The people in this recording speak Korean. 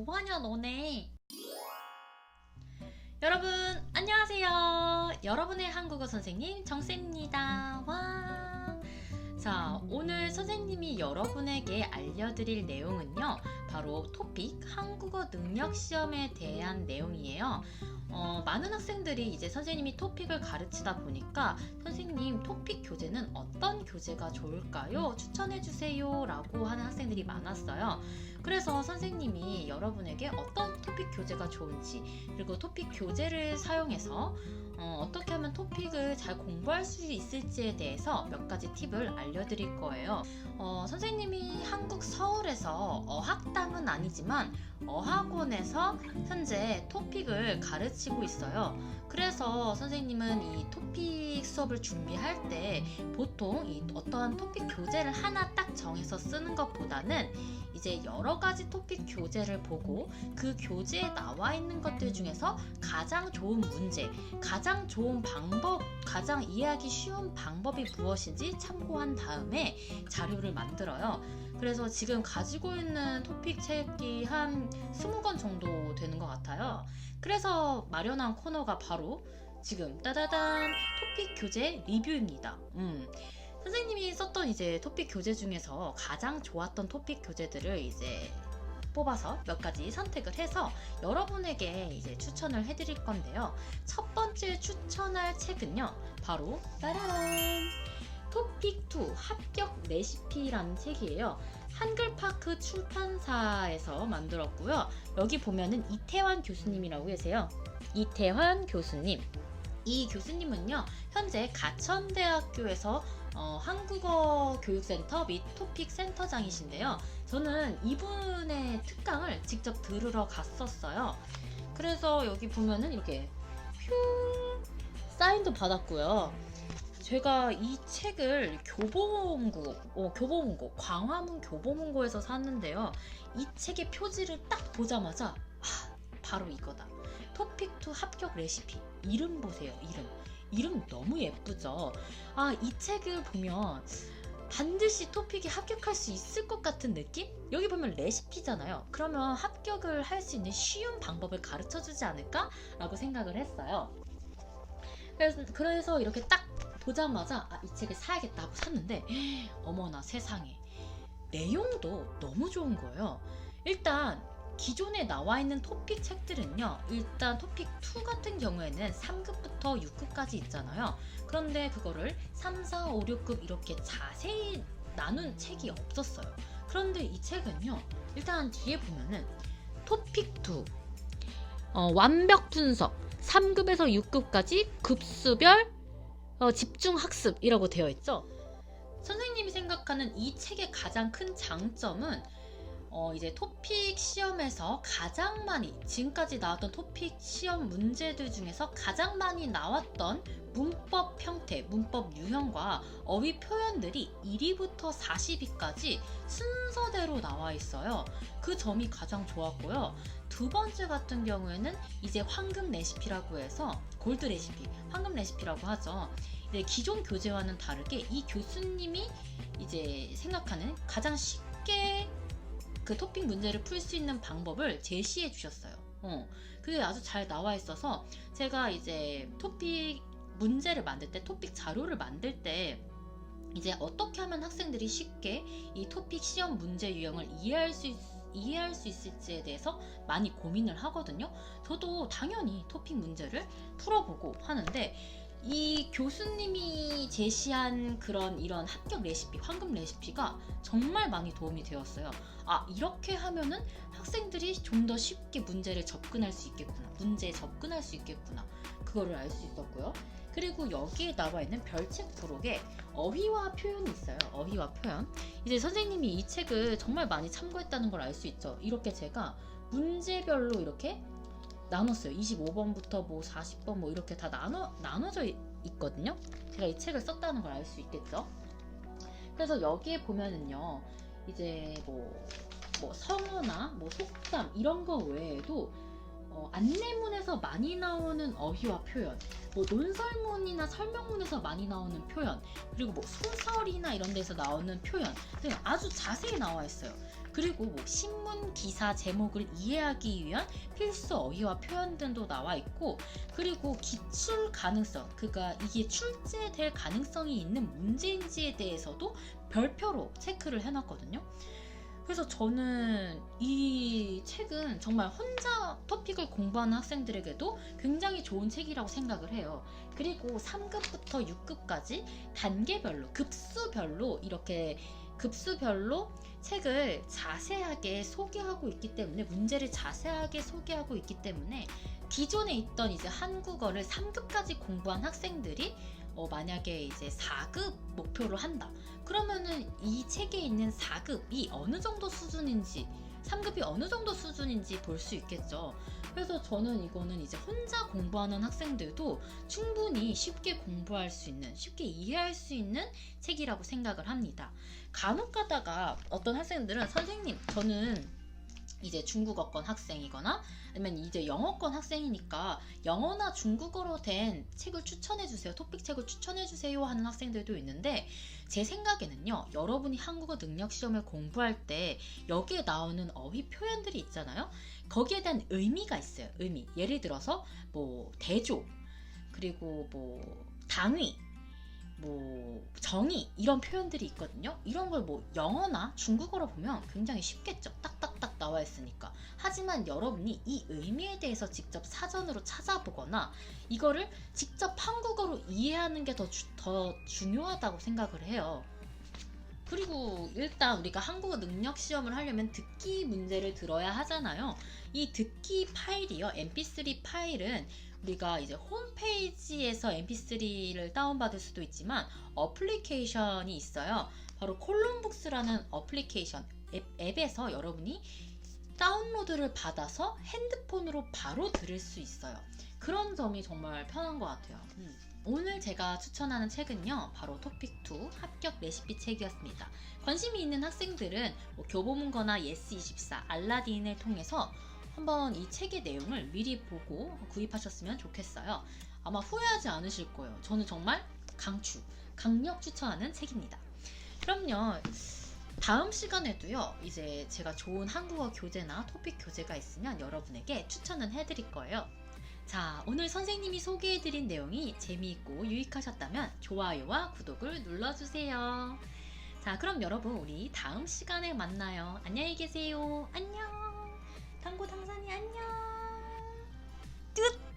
뭐하냐 너네. 여러분 안녕하세요. 여러분의 한국어 선생님 정쌤입니다. 와. 자, 오늘 선생님이 여러분에게 알려드릴 내용은요, 바로 토픽 한국어 능력 시험에 대한 내용이에요. 많은 학생들이 이제 선생님이 토픽을 가르치다 보니까 선생님 토픽 교재는 어떤 교재가 좋을까요? 추천해주세요 라고 하는 학생들이 많았어요. 그래서 선생님이 여러분에게 어떤 토픽 교재가 좋은지, 그리고 토픽 교재를 사용해서 어떻게 하면 토픽을 잘 공부할 수 있을지에 대해서 몇 가지 팁을 알려드릴 거예요. 선생님이 한국 서울에서 어학당은 아니지만 어학원에서 현재 토픽을 가르치고 있어요. 그래서 선생님은 이 토픽 수업을 준비할 때 보통 이 어떠한 토픽 교재를 하나 딱 정해서 쓰는 것보다는 이제 여러 가지 토픽 교재를 보고 그 교재에 나와 있는 것들 중에서 가장 좋은 문제, 가장 좋은 방법, 가장 이해하기 쉬운 방법이 무엇인지 참고한 다음에 자료를 만들어요. 그래서 지금 가지고 있는 토픽 책이 한 20권 정도 되는 것 같아요. 그래서 마련한 코너가 바로 지금 따다단 토픽 교재 리뷰입니다. 선생님이 썼던 이제 토픽 교재 중에서 가장 좋았던 토픽 교재들을 이제 뽑아서 몇 가지 선택을 해서 여러분에게 이제 추천을 해드릴 건데요. 첫 번째 추천할 책은요, 바로 따라란 토픽2 합격 레시피라는 책이에요. 한글파크 출판사에서 만들었고요. 여기 보면은 이태환 교수님이라고 계세요. 이태환 교수님. 이 교수님은요, 현재 가천대학교에서 한국어 교육센터 및 토픽 센터장이신데요. 저는 이분의 특강을 직접 들으러 갔었어요. 그래서 여기 보면은 이렇게 퓨 사인도 받았고요. 제가 이 책을 교보문고, 광화문 교보문고에서 샀는데요. 이 책의 표지를 딱 보자마자 바로 이거다. 토픽2 합격 레시피. 이름 보세요, 이름 너무 예쁘죠? 이 책을 보면 반드시 토픽이 합격할 수 있을 것 같은 느낌? 여기 보면 레시피잖아요. 그러면 합격을 할 수 있는 쉬운 방법을 가르쳐주지 않을까? 라고 생각을 했어요. 그래서 이렇게 딱 보자마자 이 책을 사야겠다 하고 샀는데, 어머나 세상에, 내용도 너무 좋은 거예요. 일단 기존에 나와 있는 토픽 책들은요, 일단 토픽 2 같은 경우에는 3급부터 6급까지 있잖아요. 그런데 그거를 3, 4, 5, 6급 이렇게 자세히 나눈 책이 없었어요. 그런데 이 책은요, 일단 뒤에 보면은 토픽 2 완벽 분석 3급에서 6급까지 급수별 집중 학습이라고 되어 있죠. 선생님이 생각하는 이 책의 가장 큰 장점은 이제 토픽 시험에서 가장 많이, 지금까지 나왔던 토픽 시험 문제들 중에서 가장 많이 나왔던 문법 형태, 문법 유형과 어휘 표현들이 1위부터 40위까지 순서대로 나와 있어요. 그 점이 가장 좋았고요. 두 번째 같은 경우에는 이제 황금 레시피라고 해서 골드 레시피, 황금 레시피라고 하죠. 이제 기존 교재와는 다르게 이 교수님이 이제 생각하는 가장 쉽게 그 토픽 문제를 풀 수 있는 방법을 제시해 주셨어요. 그게 아주 잘 나와 있어서 제가 이제 토픽 문제를 만들 때, 토픽 자료를 만들 때 이제 어떻게 하면 학생들이 쉽게 이 토픽 시험 문제 유형을 이해할 수 있을지에 대해서 많이 고민을 하거든요. 저도 당연히 토픽 문제를 풀어보고 하는데, 이 교수님이 제시한 이런 합격 레시피, 황금 레시피가 정말 많이 도움이 되었어요. 이렇게 하면은 학생들이 좀 더 쉽게 문제에 접근할 수 있겠구나. 그거를 알 수 있었고요. 그리고 여기에 나와 있는 별책 부록에 어휘와 표현이 있어요. 어휘와 표현. 이제 선생님이 이 책을 정말 많이 참고했다는 걸 알 수 있죠. 이렇게 제가 문제별로 이렇게 나눴어요. 25번부터 40번 이렇게 다 나눠져 있거든요. 제가 이 책을 썼다는 걸 알 수 있겠죠. 그래서 여기에 보면은요, 이제 성어나 속담 이런 거 외에도 안내문에서 많이 나오는 어휘와 표현, 뭐 논설문이나 설명문에서 많이 나오는 표현, 그리고 뭐 소설이나 이런 데서 나오는 표현 등 아주 자세히 나와 있어요. 그리고 뭐 신문 기사 제목을 이해하기 위한 필수 어휘와 표현 등도 나와 있고, 그리고 기출 가능성, 그러니까 이게 출제될 가능성이 있는 문제인지에 대해서도 별표로 체크를 해놨거든요. 그래서 저는 이 책은 정말 혼자 토픽을 공부하는 학생들에게도 굉장히 좋은 책이라고 생각을 해요. 그리고 3급부터 6급까지 단계별로, 급수별로 책을 자세하게 소개하고 있기 때문에, 문제를 자세하게 소개하고 있기 때문에 기존에 있던 이제 한국어를 3급까지 공부한 학생들이 만약에 이제 4급 목표를 한다. 그러면은 이 책에 있는 4급이 어느 정도 수준인지, 3급이 어느 정도 수준인지 볼 수 있겠죠. 그래서 저는 이거는 이제 혼자 공부하는 학생들도 충분히 쉽게 공부할 수 있는, 쉽게 이해할 수 있는 책이라고 생각을 합니다. 간혹 가다가 어떤 학생들은 선생님, 저는 이제 중국어권 학생이거나 아니면 이제 영어권 학생이니까 영어나 중국어로 된 책을 추천해주세요, 토픽 책을 추천해주세요 하는 학생들도 있는데, 제 생각에는요, 여러분이 한국어 능력 시험을 공부할 때 여기에 나오는 어휘 표현들이 있잖아요. 거기에 대한 의미가 있어요. 의미. 예를 들어서 뭐 대조, 그리고 뭐 당위, 뭐 정의, 이런 표현들이 있거든요. 이런 걸 뭐 영어나 중국어로 보면 굉장히 쉽겠죠. 딱딱딱 나와 있으니까. 하지만 여러분이 이 의미에 대해서 직접 사전으로 찾아보거나 이거를 직접 한국어로 이해하는 게 더 중요하다고 생각을 해요. 그리고 일단 우리가 한국어 능력 시험을 하려면 듣기 문제를 들어야 하잖아요. 이 듣기 파일이요, mp3 파일은 우리가 이제 홈페이지에서 mp3를 다운받을 수도 있지만 어플리케이션이 있어요. 바로 콜럼북스라는 어플리케이션 앱에서 여러분이 다운로드를 받아서 핸드폰으로 바로 들을 수 있어요. 그런 점이 정말 편한 것 같아요. 오늘 제가 추천하는 책은요, 바로 토픽2 합격 레시피 책이었습니다. 관심이 있는 학생들은 뭐 교보문고나 예스24, 알라딘을 통해서 한번 이 책의 내용을 미리 보고 구입하셨으면 좋겠어요. 아마 후회하지 않으실 거예요. 저는 정말 강력 추천하는 책입니다. 그럼요, 다음 시간에도요, 이제 제가 좋은 한국어 교재나 토픽 교재가 있으면 여러분에게 추천은 해드릴 거예요. 자, 오늘 선생님이 소개해드린 내용이 재미있고 유익하셨다면 좋아요와 구독을 눌러주세요. 자, 그럼 여러분, 우리 다음 시간에 만나요. 안녕히 계세요. 안녕. 당고 당산이 안녕. 끝.